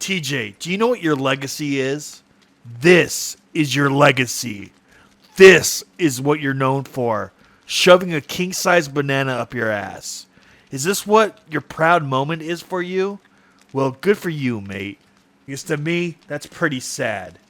TJ, do you know what your legacy is? This is your legacy. This is what you're known for. Shoving a king-size banana up your ass. Is this what your proud moment is for you? Well, good for you, mate. Because to me, that's pretty sad.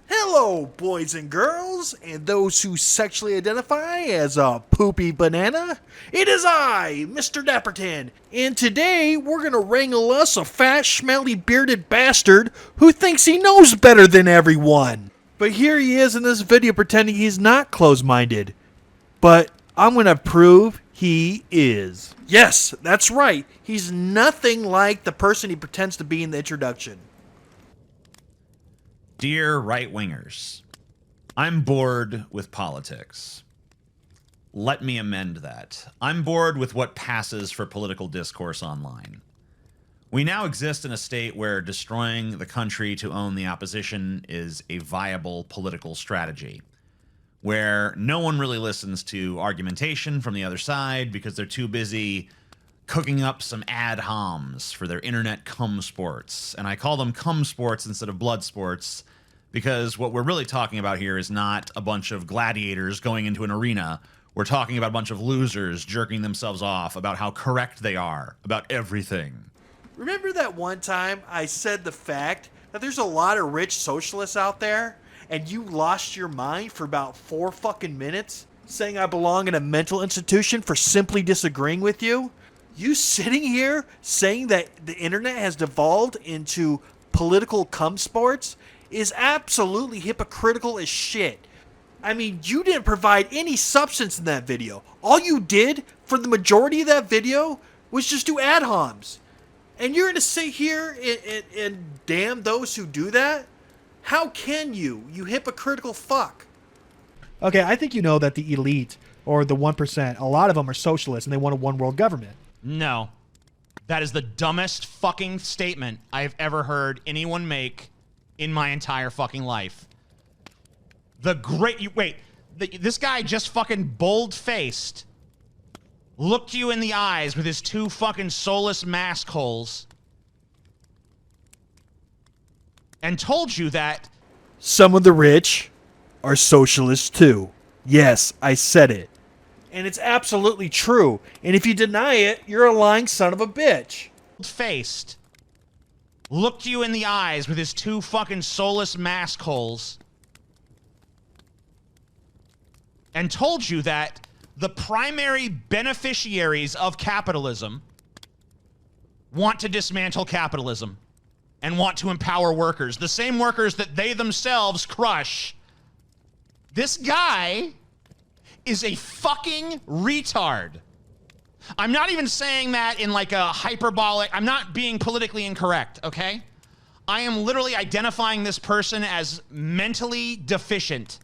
Hello, boys and girls, and those who sexually identify as a poopy banana. It is I, Mr. Dapperton, and today we're gonna wrangle us a fat, smelly, bearded bastard who thinks he knows better than everyone. But here he is in this video pretending he's not close-minded. But I'm gonna prove he is. Yes, that's right. He's nothing like the person he pretends to be in the introduction. Dear right-wingers, I'm bored with politics. Let me amend that. I'm bored with what passes for political discourse online. We now exist in a state where destroying the country to own the opposition is a viable political strategy, where no one really listens to argumentation from the other side because they're too busy cooking up some ad homs for their internet cum sports. And I call them cum sports instead of blood sports because what we're really talking about here is not a bunch of gladiators going into an arena. We're talking about a bunch of losers jerking themselves off about how correct they are about everything. Remember that one time I said the fact that there's a lot of rich socialists out there and you lost your mind for about 4 fucking minutes saying I belong in a mental institution for simply disagreeing with you? You sitting here saying that the internet has devolved into political cum sports is absolutely hypocritical as shit. I mean, you didn't provide any substance in that video. All you did for the majority of that video was just do ad homs. And you're going to sit here and damn those who do that? How can you hypocritical fuck? Okay, I think you know that the elite, or the 1%, a lot of them are socialists and they want a one-world government. No. That is the dumbest fucking statement I've ever heard anyone make in my entire fucking life. This guy just fucking bold-faced looked you in the eyes with his 2 fucking soulless mask holes and told you that some of the rich are socialists too. Yes, I said it. And it's absolutely true. And if you deny it, you're a lying son of a bitch. Faced looked you in the eyes with his 2 fucking soulless mask holes and told you that the primary beneficiaries of capitalism want to dismantle capitalism and want to empower workers, the same workers that they themselves crush. This guy is a fucking retard. I'm not even saying that in like a hyperbolic, I'm not being politically incorrect, okay? I am literally identifying this person as mentally deficient.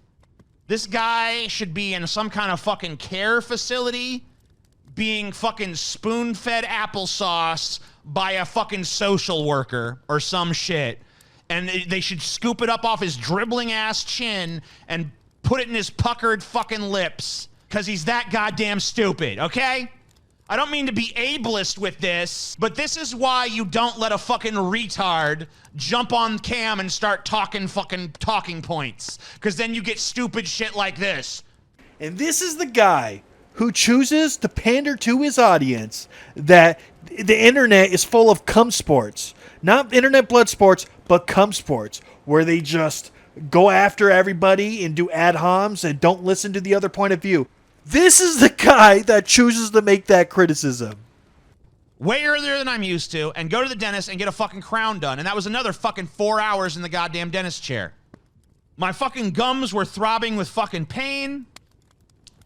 This guy should be in some kind of fucking care facility being fucking spoon-fed applesauce by a fucking social worker or some shit. And they should scoop it up off his dribbling ass chin and put it in his puckered fucking lips because he's that goddamn stupid, okay? I don't mean to be ableist with this, but this is why you don't let a fucking retard jump on cam and start talking fucking talking points, because then you get stupid shit like this. And this is the guy who chooses to pander to his audience that the internet is full of cum sports. Not internet blood sports, but cum sports, where they just go after everybody and do ad homs and don't listen to the other point of view. This is the guy that chooses to make that criticism. Way earlier than I'm used to, and go to the dentist and get a fucking crown done. And that was another fucking 4 hours in the goddamn dentist chair. My fucking gums were throbbing with fucking pain.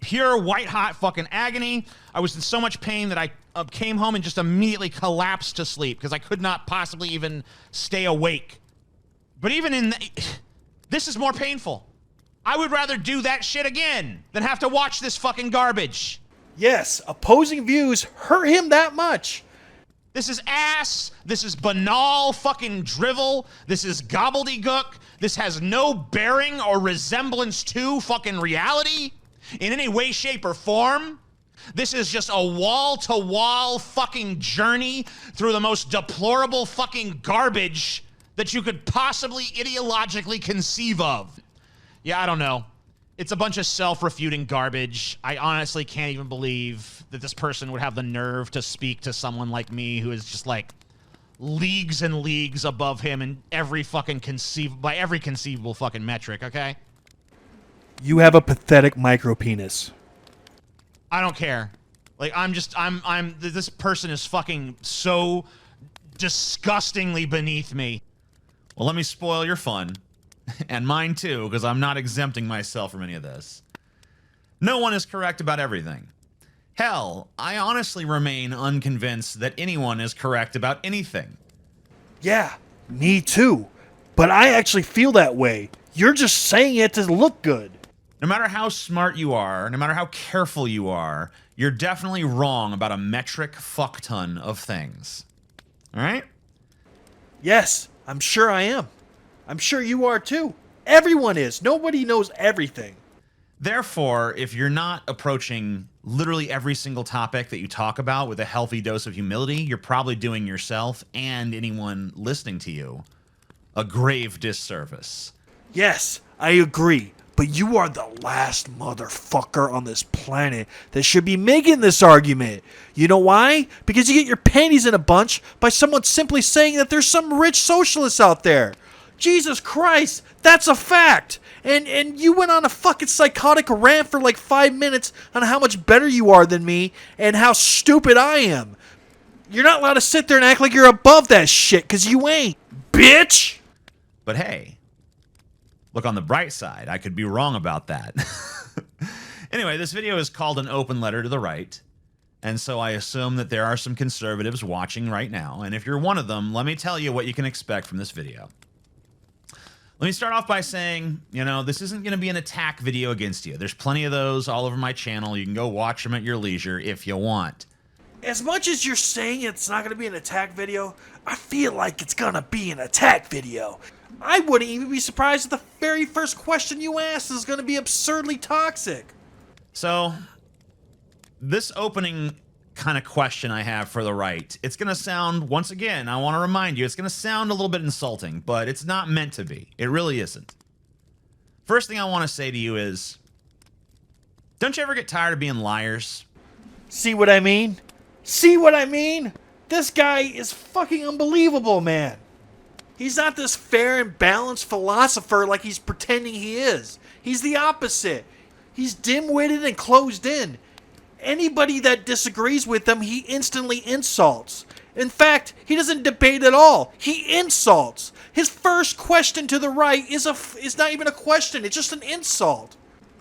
Pure white hot fucking agony. I was in so much pain that I came home and just immediately collapsed to sleep because I could not possibly even stay awake. But even in this is more painful. I would rather do that shit again than have to watch this fucking garbage. Yes, opposing views hurt him that much. This is ass. This is banal fucking drivel. This is gobbledygook. This has no bearing or resemblance to fucking reality in any way, shape, or form. This is just a wall-to-wall fucking journey through the most deplorable fucking garbage that you could possibly ideologically conceive of. Yeah, I don't know. It's a bunch of self-refuting garbage. I honestly can't even believe that this person would have the nerve to speak to someone like me who is just like leagues and leagues above him in every fucking by every conceivable fucking metric, okay? You have a pathetic micro penis. I don't care. Like, this person is fucking so disgustingly beneath me. Well, let me spoil your fun. And mine too, because I'm not exempting myself from any of this. No one is correct about everything. Hell, I honestly remain unconvinced that anyone is correct about anything. Yeah, me too. But I actually feel that way. You're just saying it to look good. No matter how smart you are, no matter how careful you are, you're definitely wrong about a metric fuckton of things. Alright? Yes, I'm sure I am. I'm sure you are too. Everyone is. Nobody knows everything. Therefore, if you're not approaching literally every single topic that you talk about with a healthy dose of humility, you're probably doing yourself and anyone listening to you a grave disservice. Yes, I agree. But you are the last motherfucker on this planet that should be making this argument. You know why? Because you get your panties in a bunch by someone simply saying that there's some rich socialists out there. Jesus Christ, that's a fact. And you went on a fucking psychotic rant for like 5 minutes on how much better you are than me and how stupid I am. You're not allowed to sit there and act like you're above that shit, because you ain't, bitch. But hey, look on the bright side. I could be wrong about that. Anyway, this video is called An Open Letter to the Right. And so I assume that there are some conservatives watching right now. And if you're one of them, let me tell you what you can expect from this video. Let me start off by saying, this isn't going to be an attack video against you. There's plenty of those all over my channel. You can go watch them at your leisure if you want. As much as you're saying it's not going to be an attack video, I feel like it's going to be an attack video. I wouldn't even be surprised if the very first question you ask is going to be absurdly toxic. So, this opening kind of question I have for the right, it's going to sound, once again, I want to remind you, it's going to sound a little bit insulting, but it's not meant to be. It really isn't. First thing I want to say to you is, don't you ever get tired of being liars? See what I mean? See what I mean? This guy is fucking unbelievable, man. He's not this fair and balanced philosopher like he's pretending he is. He's the opposite. He's dim-witted and closed in. Anybody that disagrees with him, he instantly insults. In fact, he doesn't debate at all. He insults. His first question to the right is not even a question. It's just an insult.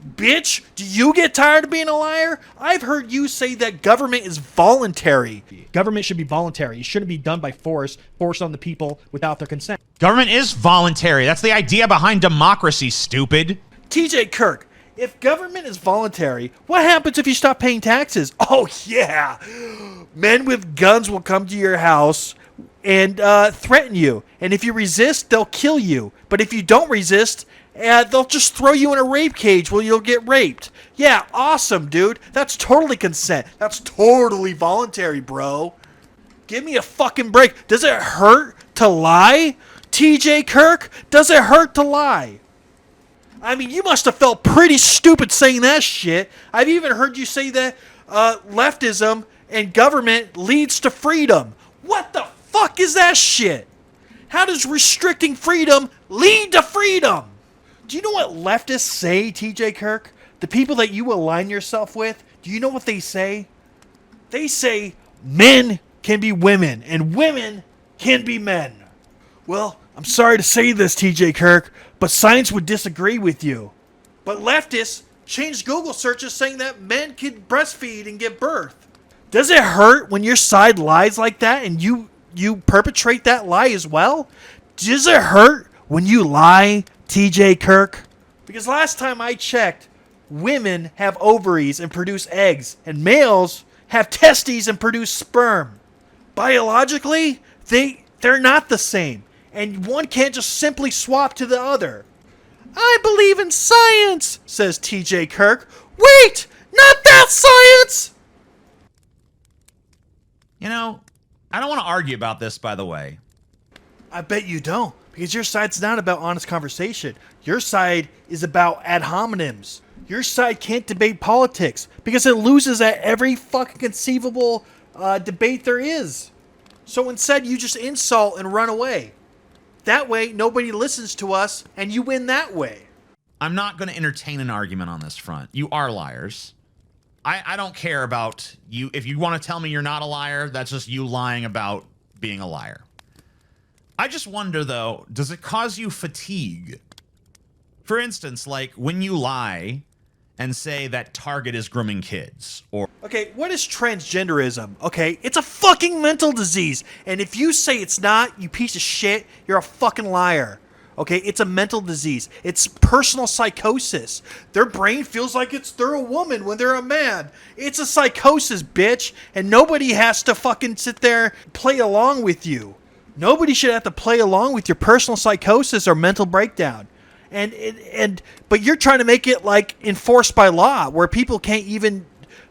Bitch, do you get tired of being a liar? I've heard you say that government is voluntary. Government should be voluntary. It shouldn't be done by force on the people without their consent. Government is voluntary. That's the idea behind democracy, stupid. TJ Kirk, if government is voluntary, what happens if you stop paying taxes? Oh, yeah. Men with guns will come to your house and threaten you. And if you resist, they'll kill you. But if you don't resist, they'll just throw you in a rape cage where you'll get raped. Yeah, awesome, dude. That's totally consent. That's totally voluntary, bro. Give me a fucking break. Does it hurt to lie? TJ Kirk, does it hurt to lie? I mean, you must have felt pretty stupid saying that shit. I've even heard you say that leftism and government leads to freedom. What the fuck is that shit? How does restricting freedom lead to freedom? Do you know what leftists say, TJ Kirk? The people that you align yourself with, do you know what they say? They say men can be women and women can be men. Well, I'm sorry to say this, TJ Kirk, but science would disagree with you. But leftists changed Google searches saying that men can breastfeed and give birth. Does it hurt when your side lies like that and you perpetrate that lie as well? Does it hurt when you lie, TJ Kirk? Because last time I checked, women have ovaries and produce eggs, and males have testes and produce sperm. Biologically, they're not the same, and one can't just simply swap to the other. I believe in science, says TJ Kirk. Wait, not that science! You know, I don't want to argue about this, by the way. I bet you don't, because your side's not about honest conversation. Your side is about ad hominems. Your side can't debate politics because it loses at every fucking conceivable debate there is. So instead, you just insult and run away. That way, nobody listens to us, and you win that way. I'm not going to entertain an argument on this front. You are liars. I don't care about you. If you want to tell me you're not a liar, that's just you lying about being a liar. I just wonder, though, does it cause you fatigue? For instance, like when you lie and say that Target is grooming kids, or... Okay, what is transgenderism? Okay, it's a fucking mental disease. And if you say it's not, you piece of shit, you're a fucking liar. Okay, it's a mental disease. It's personal psychosis. Their brain feels like they're a woman when they're a man. It's a psychosis, bitch. And nobody has to fucking sit there and play along with you. Nobody should have to play along with your personal psychosis or mental breakdown. But you're trying to make it like enforced by law, where people can't even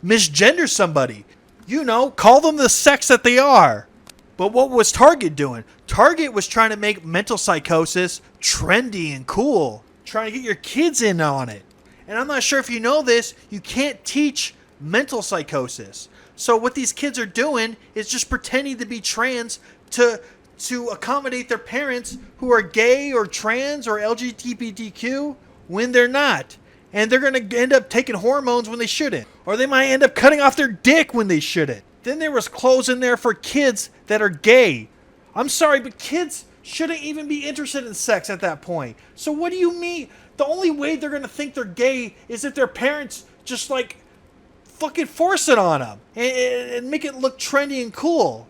misgender somebody. You know, call them the sex that they are. But what was Target doing? Target was trying to make mental psychosis trendy and cool. Trying to get your kids in on it. And I'm not sure if you know this, you can't teach mental psychosis. So what these kids are doing is just pretending to be trans to accommodate their parents who are gay or trans or LGBTQ when they're not. And they're going to end up taking hormones when they shouldn't. Or they might end up cutting off their dick when they shouldn't. Then there was clothes in there for kids that are gay. I'm sorry, but kids shouldn't even be interested in sex at that point. So what do you mean? The only way they're going to think they're gay is if their parents just like fucking force it on them and make it look trendy and cool.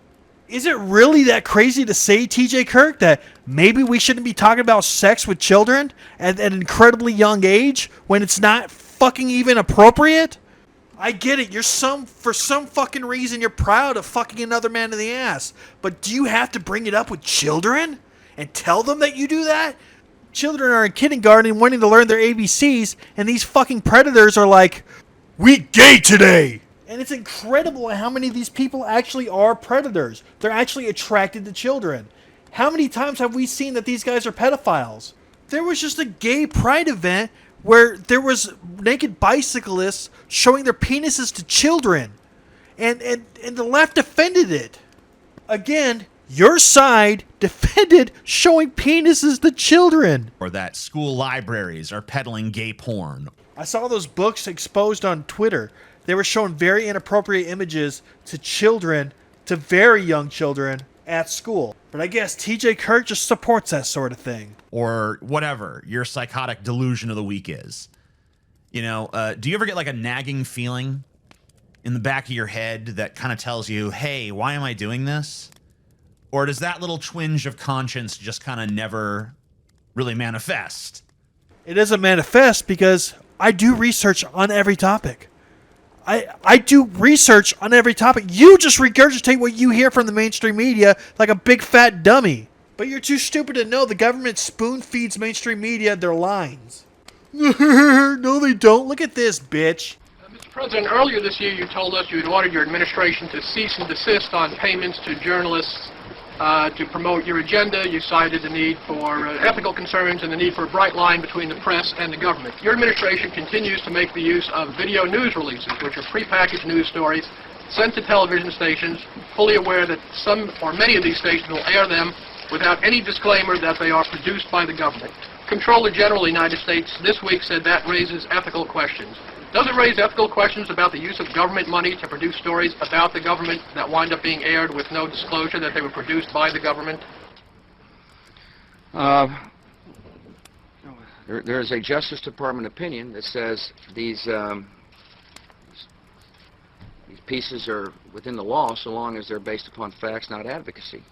Is it really that crazy to say, TJ Kirk, that maybe we shouldn't be talking about sex with children at an incredibly young age when it's not fucking even appropriate? I get it. For some fucking reason, you're proud of fucking another man in the ass. But do you have to bring it up with children and tell them that you do that? Children are in kindergarten wanting to learn their ABCs, and these fucking predators are like, "We gay today!" And it's incredible how many of these people actually are predators. They're actually attracted to children. How many times have we seen that these guys are pedophiles? There was just a gay pride event where there was naked bicyclists showing their penises to children. And the left defended it. Again, your side defended showing penises to children. Or that school libraries are peddling gay porn. I saw those books exposed on Twitter. They were showing very inappropriate images to children, to very young children at school. But I guess TJ Kirk just supports that sort of thing. Or whatever your psychotic delusion of the week is. You know, do you ever get like a nagging feeling in the back of your head that kind of tells you, hey, why am I doing this? Or does that little twinge of conscience just kind of never really manifest? It doesn't manifest because I do research on every topic. I do research on every topic. You just regurgitate what you hear from the mainstream media like a big fat dummy. But you're too stupid to know the government spoon feeds mainstream media their lines. No, they don't. Look at this, bitch. Mr. President, earlier this year you told us you had ordered your administration to cease and desist on payments to journalists to promote your agenda. You cited the need for ethical concerns and the need for a bright line between the press and the government. Your administration continues to make the use of video news releases, which are prepackaged news stories sent to television stations, fully aware that some or many of these stations will air them without any disclaimer that they are produced by the government. Comptroller General of the United States this week said that raises ethical questions. Does it raise ethical questions about the use of government money to produce stories about the government that wind up being aired with no disclosure that they were produced by the government? There is a Justice Department opinion that says these pieces are within the law so long as they're based upon facts, not advocacy.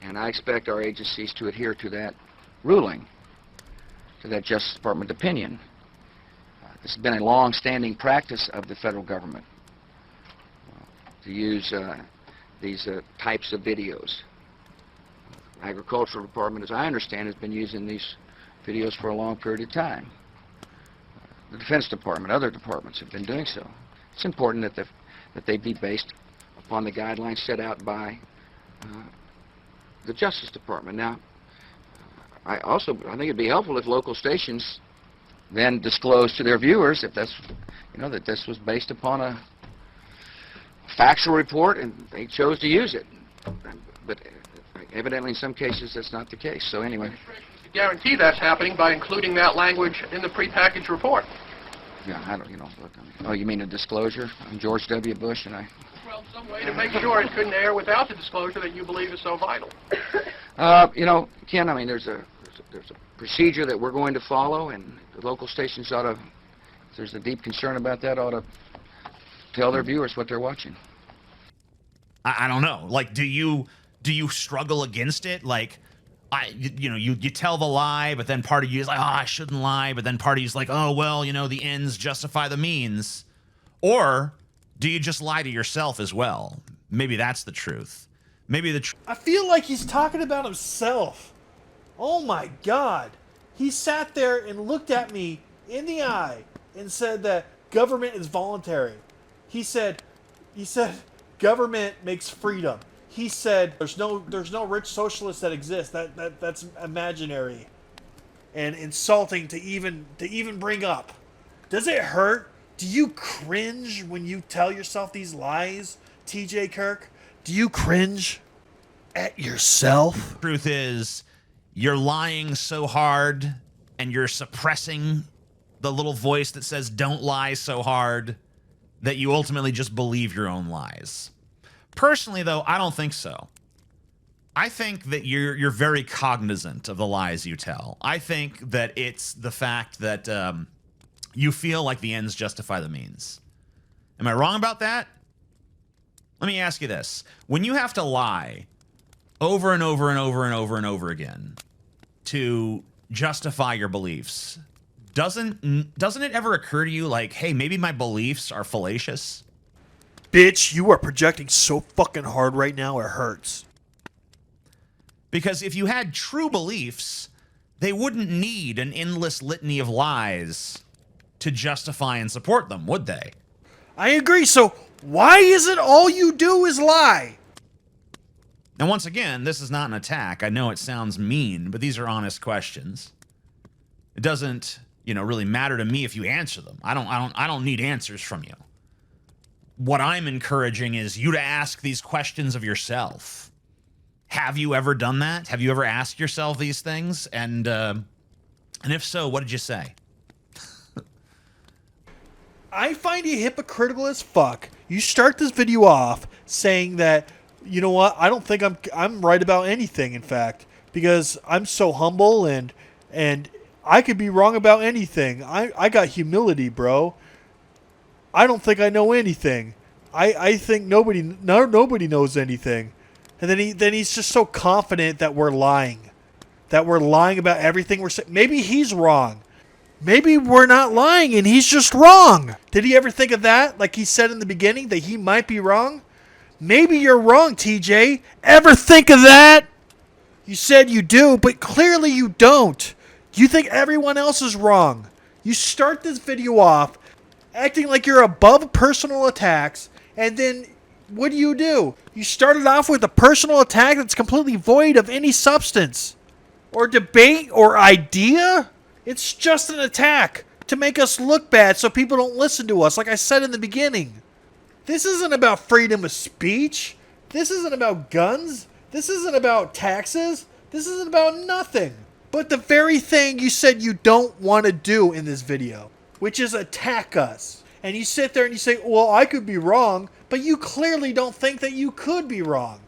And I expect our agencies to adhere to that ruling, to that Justice Department opinion. This has been a long-standing practice of the federal government to use these types of videos. Agricultural Department, as I understand, has been using these videos for a long period of time. The Defense Department, other departments have been doing so. It's important that they be based upon the guidelines set out by the Justice Department. Now, I think it'd be helpful if local stations then disclosed to their viewers if that's, that this was based upon a factual report and they chose to use it. But evidently in some cases that's not the case. So anyway. To guarantee that's happening by including that language in the prepackaged report. Yeah, I don't, look, oh, you mean a disclosure on George W. Bush and I? Well, some way to make sure it couldn't air without the disclosure that you believe is so vital. Ken, I mean, there's a procedure that we're going to follow, and the local stations ought to, if there's a deep concern about that, ought to tell their viewers what they're watching. I don't know. Like, do you struggle against it? Like, you tell the lie, but then part of you is like, oh, I shouldn't lie, but then part of you is like, oh, well, the ends justify the means. Or do you just lie to yourself as well? Maybe that's the truth. I feel like he's talking about himself. Oh my God. He sat there and looked at me in the eye and said that government is voluntary. He said government makes freedom. He said there's no rich socialists that exist. That's imaginary and insulting to even bring up. Does it hurt? Do you cringe when you tell yourself these lies, TJ Kirk? Do you cringe at yourself? Truth is, you're lying so hard and you're suppressing the little voice that says don't lie so hard that you ultimately just believe your own lies. Personally, though, I don't think so. I think that you're very cognizant of the lies you tell. I think that it's the fact that you feel like the ends justify the means. Am I wrong about that? Let me ask you this. When you have to lie over and over and over and over and over again to justify your beliefs, doesn't it ever occur to you like, hey, maybe my beliefs are fallacious? Bitch, you are projecting so fucking hard right now, it hurts. Because if you had true beliefs, they wouldn't need an endless litany of lies to justify and support them, would they? I agree, so why is it all you do is lie? And once again, this is not an attack. I know it sounds mean, but these are honest questions. It doesn't, really matter to me if you answer them. I don't need answers from you. What I'm encouraging is you to ask these questions of yourself. Have you ever done that? Have you ever asked yourself these things? And if so, what did you say? I find you hypocritical as fuck. You start this video off saying that, you know what, I don't think I'm right about anything, in fact, because I'm so humble and I could be wrong about anything. I got humility, bro. I don't think I know anything. I think nobody knows anything. And then he's just so confident that we're lying. That we're lying about everything we're saying. Maybe he's wrong. Maybe we're not lying and he's just wrong. Did he ever think of that? Like he said in the beginning that he might be wrong? Maybe you're wrong, TJ. Ever think of that? You said you do, but clearly you don't. You think everyone else is wrong. You start this video off acting like you're above personal attacks, and then what do? You started off with a personal attack that's completely void of any substance or debate or idea. It's just an attack to make us look bad so people don't listen to us, like I said in the beginning. This isn't about freedom of speech. This isn't about guns. This isn't about taxes. This isn't about nothing but the very thing you said you don't want to do in this video, which is attack us. And you sit there and you say, well, I could be wrong, but you clearly don't think that you could be wrong.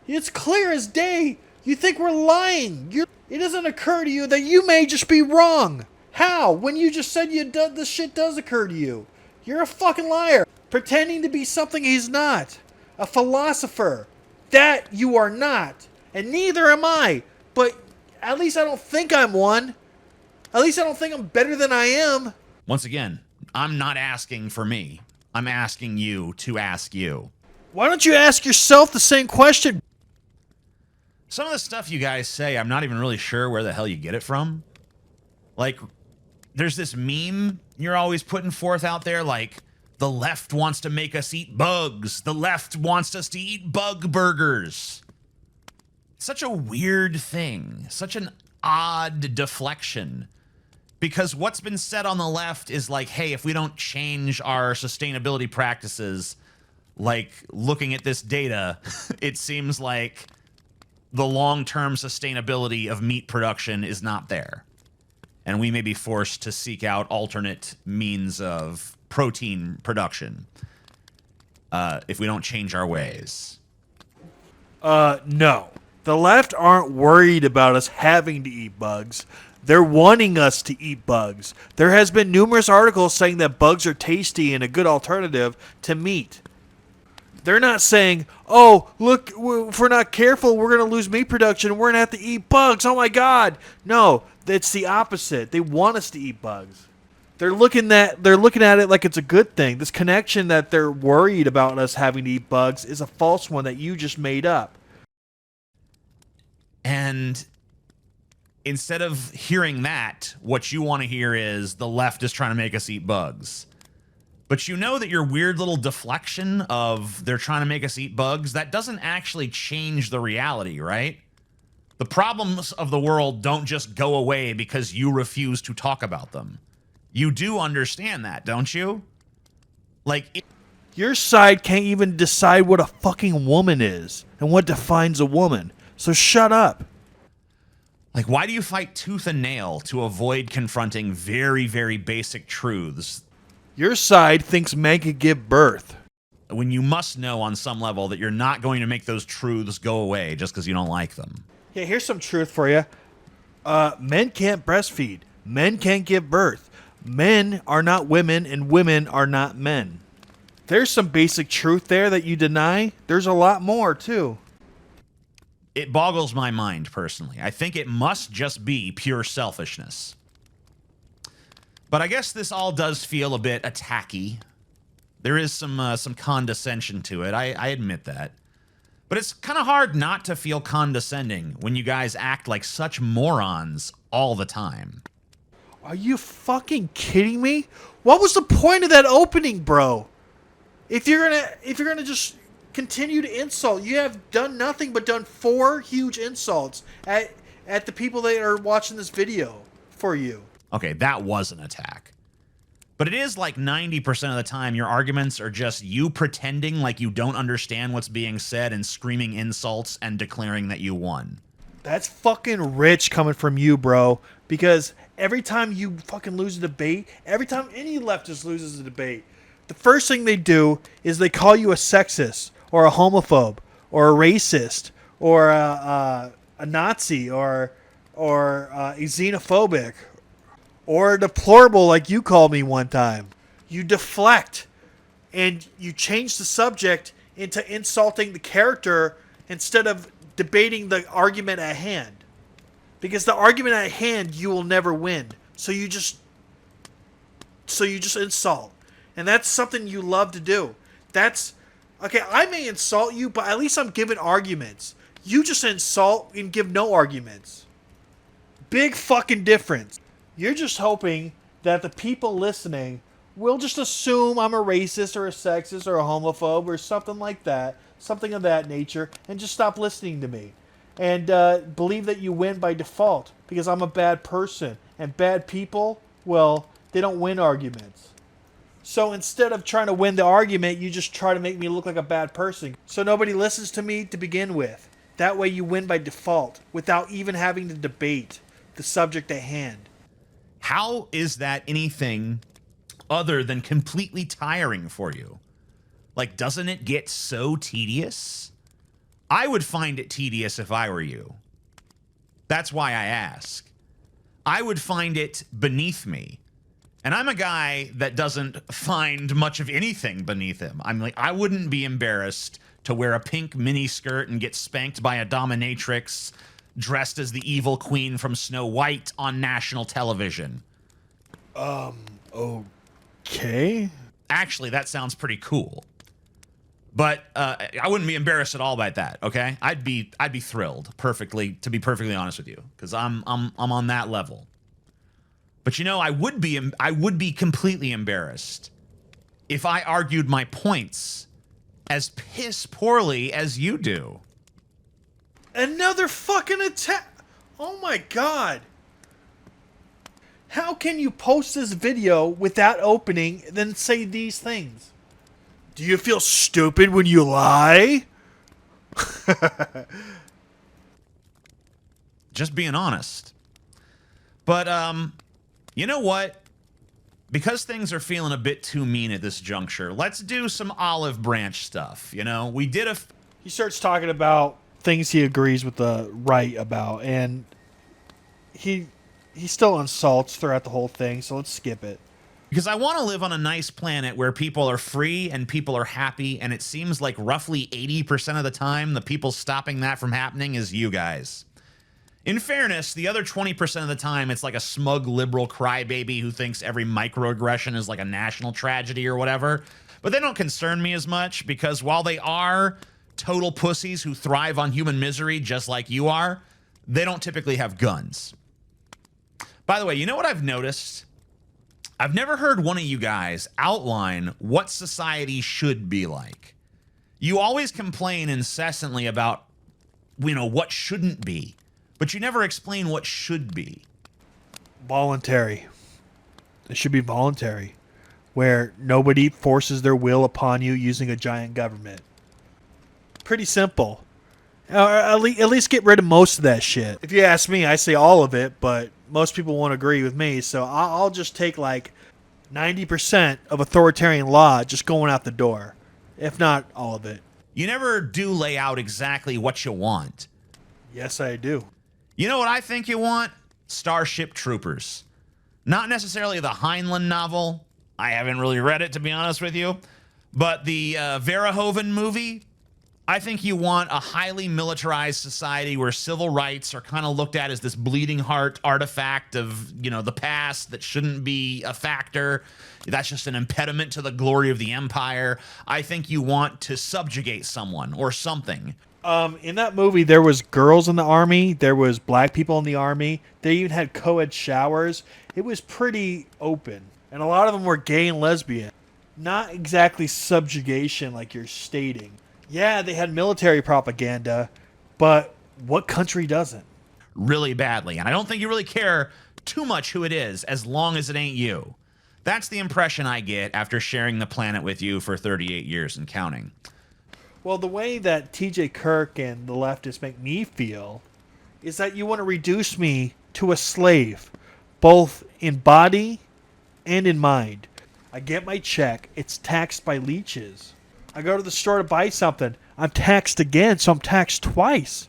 It's clear as day. You think we're lying. It doesn't occur to you that you may just be wrong. How? When you just said this shit does occur to you. You're a fucking liar. Pretending to be something he's not. A philosopher. That you are not. And neither am I. But at least I don't think I'm one. At least I don't think I'm better than I am. Once again, I'm not asking for me. I'm asking you to ask you. Why don't you ask yourself the same question? Some of the stuff you guys say, I'm not even really sure where the hell you get it from. Like, there's this meme you're always putting forth out there, like, The left wants to make us eat bugs. The left wants us to eat bug burgers. Such a weird thing. Such an odd deflection. Because what's been said on the left is like, hey, if we don't change our sustainability practices, like looking at this data, it seems like the long-term sustainability of meat production is not there. And we may be forced to seek out alternate means of protein production if we don't change our ways. No. The left aren't worried about us having to eat bugs. They're wanting us to eat bugs. There has been numerous articles saying that bugs are tasty and a good alternative to meat. They're not saying, oh, look, if we're not careful, we're going to lose meat production. We're going to have to eat bugs. Oh, my God. No, it's the opposite. They want us to eat bugs. They're looking at it like it's a good thing. This connection that they're worried about us having to eat bugs is a false one that you just made up. And instead of hearing that, what you want to hear is the left is trying to make us eat bugs. But you know that your weird little deflection of they're trying to make us eat bugs, that doesn't actually change the reality, right? The problems of the world don't just go away because you refuse to talk about them. You do understand that, don't you? Your side can't even decide what a fucking woman is and what defines a woman. So shut up. Like, why do you fight tooth and nail to avoid confronting very, very basic truths? Your side thinks men could give birth. When you must know on some level that you're not going to make those truths go away just because you don't like them. Yeah, here's some truth for you. Men can't breastfeed. Men can't give birth. Men are not women, and women are not men. There's some basic truth there that you deny. There's a lot more, too. It boggles my mind, personally. I think it must just be pure selfishness. But I guess this all does feel a bit attacky. There is some condescension to it. I admit that. But it's kind of hard not to feel condescending when you guys act like such morons all the time. Are you fucking kidding me? What was the point of that opening, bro? If you're gonna just continue to insult, you have done nothing but done 4 huge insults at the people that are watching this video for you. Okay, that was an attack. But it is like 90% of the time your arguments are just you pretending like you don't understand what's being said and screaming insults and declaring that you won. That's fucking rich coming from you, bro. Because every time you fucking lose a debate, every time any leftist loses a debate, the first thing they do is they call you a sexist or a homophobe or a racist or a Nazi or a xenophobic or deplorable like you called me one time. You deflect and you change the subject into insulting the character instead of debating the argument at hand. Because the argument at hand you will never win. So you just insult. And that's something you love to do. That's okay, I may insult you, but at least I'm giving arguments. You just insult and give no arguments. Big fucking difference. You're just hoping that the people listening will just assume I'm a racist or a sexist or a homophobe or something like that, something of that nature, and just stop listening to me. And believe that you win by default because I'm a bad person. And bad people, well, they don't win arguments. So instead of trying to win the argument, you just try to make me look like a bad person. So nobody listens to me to begin with. That way you win by default without even having to debate the subject at hand. How is that anything other than completely tiring for you? Like, doesn't it get so tedious? I would find it tedious if I were you. That's why I ask. I would find it beneath me. And I'm a guy that doesn't find much of anything beneath him. I'm like, I wouldn't be embarrassed to wear a pink miniskirt and get spanked by a dominatrix dressed as the evil queen from Snow White on national television. Okay. Actually, that sounds pretty cool. But I wouldn't be embarrassed at all by that, okay? I'd be thrilled, to be perfectly honest with you, because I'm on that level. But you know, I would be completely embarrassed if I argued my points as piss poorly as you do. Another fucking attack. Oh my god. How can you post this video without opening and then say these things? Do you feel stupid when you lie? Just being honest. But, you know what? Because things are feeling a bit too mean at this juncture, let's do some olive branch stuff, you know? We did a... He starts talking about things he agrees with the right about, and he still insults throughout the whole thing, so let's skip it. Because I want to live on a nice planet where people are free and people are happy, and it seems like roughly 80% of the time the people stopping that from happening is you guys. In fairness, the other 20% of the time it's like a smug liberal crybaby who thinks every microaggression is like a national tragedy or whatever. But they don't concern me as much because while they are total pussies who thrive on human misery just like you are, they don't typically have guns. By the way, you know what I've noticed? I've never heard one of you guys outline what society should be like. You always complain incessantly about, you know, what shouldn't be, but you never explain what should be. Voluntary. It should be voluntary, where nobody forces their will upon you using a giant government. Pretty simple. Or at least get rid of most of that shit. If you ask me, I say all of it, but most people won't agree with me, so I'll just take like 90% of authoritarian law just going out the door, if not all of it. You never do lay out exactly what you want. Yes, I do. You know what I think you want? Starship Troopers. Not necessarily the Heinlein novel. I haven't really read it, to be honest with you. But the Verhoeven movie, I think you want a highly militarized society where civil rights are kind of looked at as this bleeding heart artifact of, you know, the past that shouldn't be a factor. That's just an impediment to the glory of the empire. I think you want to subjugate someone or something. In that movie, there was girls in the army. There was black people in the army. They even had co-ed showers. It was pretty open. And a lot of them were gay and lesbian. Not exactly subjugation like you're stating. Yeah, they had military propaganda, but what country doesn't? Really badly. And I don't think you really care too much who it is as long as it ain't you. That's the impression I get after sharing the planet with you for 38 years and counting. Well, the way that TJ Kirk and the leftists make me feel is that you want to reduce me to a slave, both in body and in mind. I get my check. It's taxed by leeches. I go to the store to buy something. I'm taxed again, so I'm taxed twice.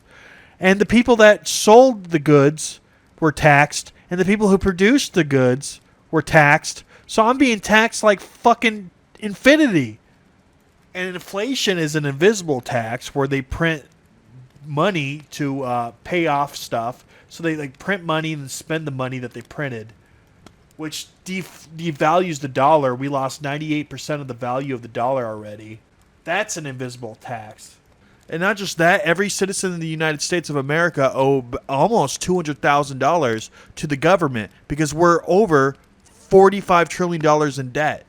And the people that sold the goods were taxed, and the people who produced the goods were taxed. So I'm being taxed like fucking infinity. And inflation is an invisible tax where they print money to pay off stuff. So they like print money and spend the money that they printed, which devalues the dollar. We lost 98% of the value of the dollar already. That's an invisible tax. And not just that, every citizen in the United States of America owe almost $200,000 to the government because we're over $45 trillion in debt.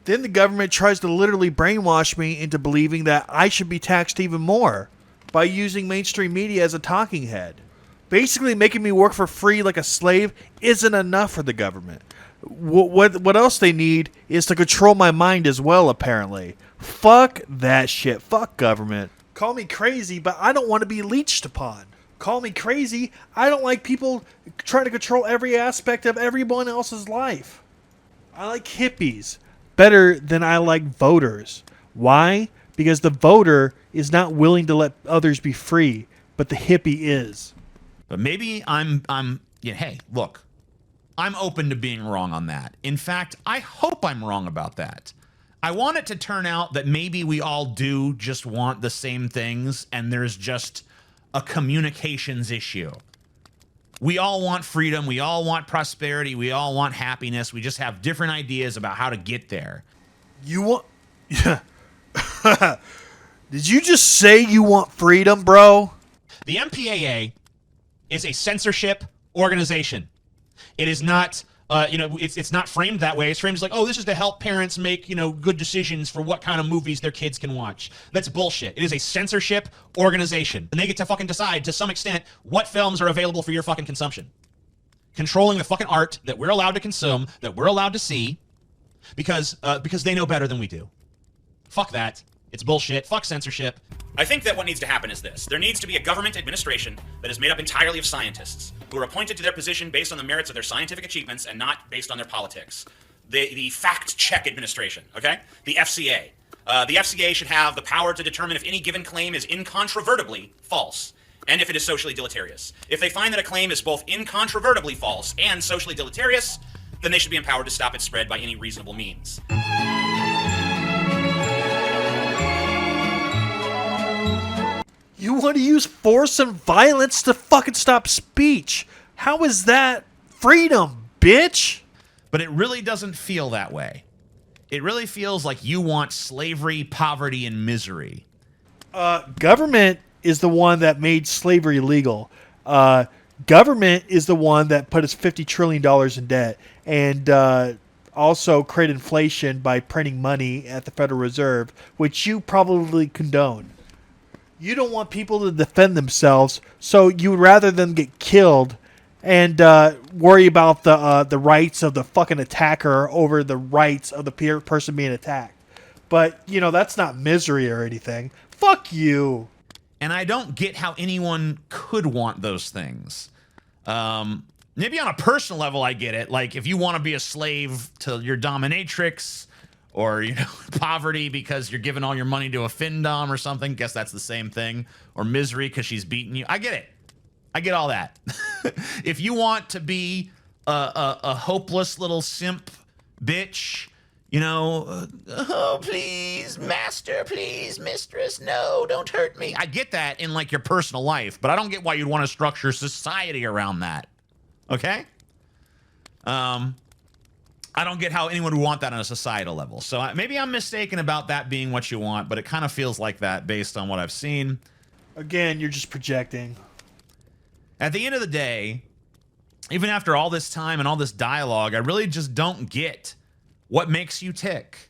Then the government tries to literally brainwash me into believing that I should be taxed even more by using mainstream media as a talking head. Basically making me work for free like a slave isn't enough for the government. What else they need is to control my mind as well, apparently. Fuck that shit. Fuck government. Call me crazy, but I don't want to be leeched upon. Call me crazy. I don't like people trying to control every aspect of everyone else's life. I like hippies better than I like voters. Why? Because the voter is not willing to let others be free, but the hippie is. But maybe hey, look, I'm open to being wrong on that. In fact, I hope I'm wrong about that. I want it to turn out that maybe we all do just want the same things and there's just a communications issue. We all want freedom. We all want prosperity. We all want happiness. We just have different ideas about how to get there. You want... Did you just say you want freedom, bro? The MPAA is a censorship organization. It is not It's not framed that way. It's framed as like, oh, this is to help parents make, good decisions for what kind of movies their kids can watch. That's bullshit. It is a censorship organization, and they get to fucking decide to some extent what films are available for your fucking consumption. Controlling the fucking art that we're allowed to consume, that we're allowed to see, because they know better than we do. Fuck that. It's bullshit. Fuck censorship. I think that what needs to happen is this. There needs to be a government administration that is made up entirely of scientists who are appointed to their position based on the merits of their scientific achievements and not based on their politics. The fact-check administration, okay? The FCA. The FCA should have the power to determine if any given claim is incontrovertibly false and if it is socially deleterious. If they find that a claim is both incontrovertibly false and socially deleterious, then they should be empowered to stop its spread by any reasonable means. You want to use force and violence to fucking stop speech? How is that freedom, bitch? But it really doesn't feel that way. It really feels like you want slavery, poverty, and misery. Government is the one that made slavery legal. Government is the one that put us $50 trillion in debt and also create inflation by printing money at the Federal Reserve, which you probably condone. You don't want people to defend themselves, so you would rather them get killed and worry about the rights of the fucking attacker over the rights of the person being attacked. But, that's not misery or anything. Fuck you. And I don't get how anyone could want those things. Maybe on a personal level, I get it. Like, if you want to be a slave to your dominatrix, or, poverty because you're giving all your money to a findom or something. Guess that's the same thing. Or misery because she's beating you. I get it. I get all that. If you want to be a hopeless little simp bitch, oh, please, master, please, mistress, no, don't hurt me. I get that in, like, your personal life, but I don't get why you'd want to structure society around that. Okay? I don't get how anyone would want that on a societal level. So maybe I'm mistaken about that being what you want, but it kind of feels like that based on what I've seen. Again, you're just projecting. At the end of the day, even after all this time and all this dialogue, I really just don't get what makes you tick.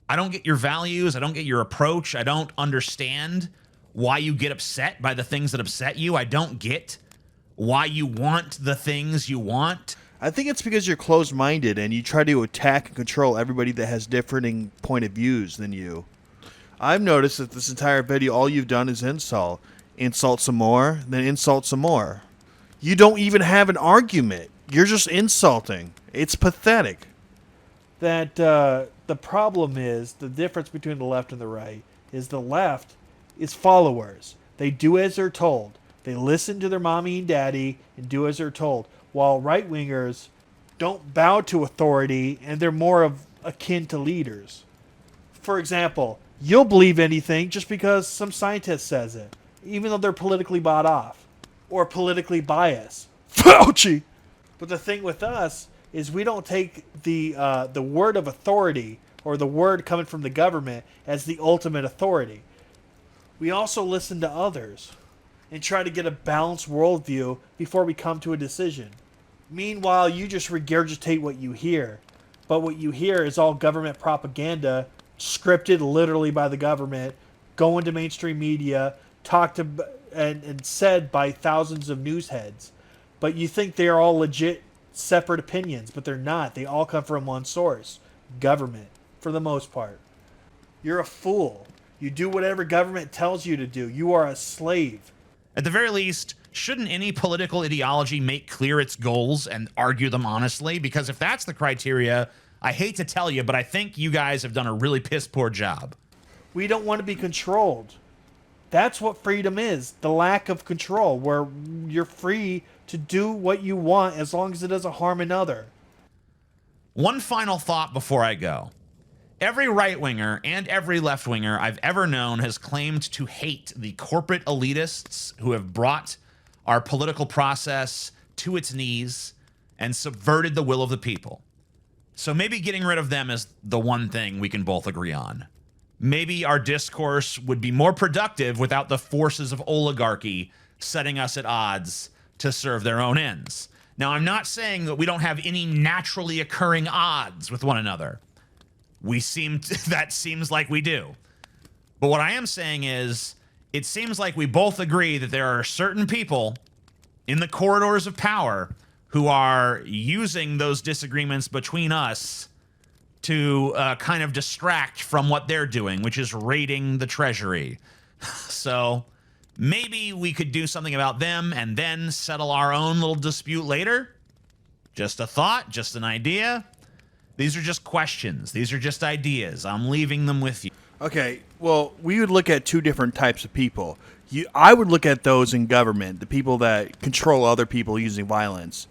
I don't get your values. I don't get your approach. I don't understand why you get upset by the things that upset you. I don't get why you want the things you want. I think it's because you're closed-minded and you try to attack and control everybody that has differing point of views than you. I've noticed that this entire video, all you've done is insult. Insult some more, then insult some more. You don't even have an argument. You're just insulting. It's pathetic. That the problem is, the difference between the left and the right, is the left is followers. They do as they're told. They listen to their mommy and daddy and do as they're told. While right-wingers don't bow to authority and they're more of akin to leaders. For example, you'll believe anything just because some scientist says it, even though they're politically bought off or politically biased. Fauci! But the thing with us is we don't take the word of authority or the word coming from the government as the ultimate authority. We also listen to others and try to get a balanced worldview before we come to a decision. Meanwhile, you just regurgitate what you hear. But what you hear is all government propaganda, scripted literally by the government, going to mainstream media, talked to and said by thousands of news heads. But you think they are all legit separate opinions, but they're not. They all come from one source. Government, for the most part. You're a fool. You do whatever government tells you to do. You are a slave. At the very least, shouldn't any political ideology make clear its goals and argue them honestly? Because if that's the criteria, I hate to tell you, but I think you guys have done a really piss poor job. We don't want to be controlled. That's what freedom is, the lack of control, where you're free to do what you want as long as it doesn't harm another. One final thought before I go. Every right-winger and every left-winger I've ever known has claimed to hate the corporate elitists who have brought our political process to its knees and subverted the will of the people. So maybe getting rid of them is the one thing we can both agree on. Maybe our discourse would be more productive without the forces of oligarchy setting us at odds to serve their own ends. Now, I'm not saying that we don't have any naturally occurring odds with one another. That seems like we do. But what I am saying is, it seems like we both agree that there are certain people in the corridors of power who are using those disagreements between us to kind of distract from what they're doing, which is raiding the treasury. So maybe we could do something about them and then settle our own little dispute later. Just a thought, just an idea. These are just questions. These are just ideas. I'm leaving them with you. Okay, well, we would look at two different types of people. I would look at those in government, the people that control other people using violence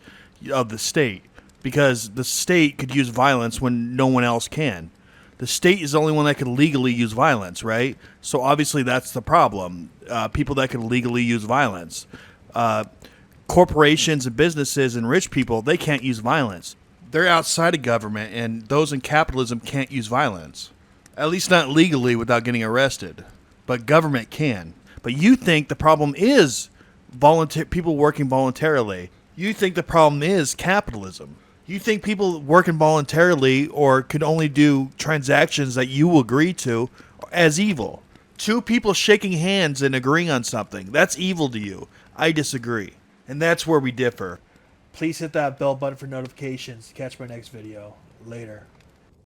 of the state, because the state could use violence when no one else can. The state is the only one that can legally use violence, right? So obviously that's the problem. People that can legally use violence. Corporations and businesses and rich people, they can't use violence. They're outside of government, and those in capitalism can't use violence. At least not legally without getting arrested. But government can. But you think the problem is people working voluntarily. You think the problem is capitalism. You think people working voluntarily or could only do transactions that you agree to as evil. Two people shaking hands and agreeing on something, that's evil to you. I disagree. And that's where we differ. Please hit that bell button for notifications to catch my next video. Later.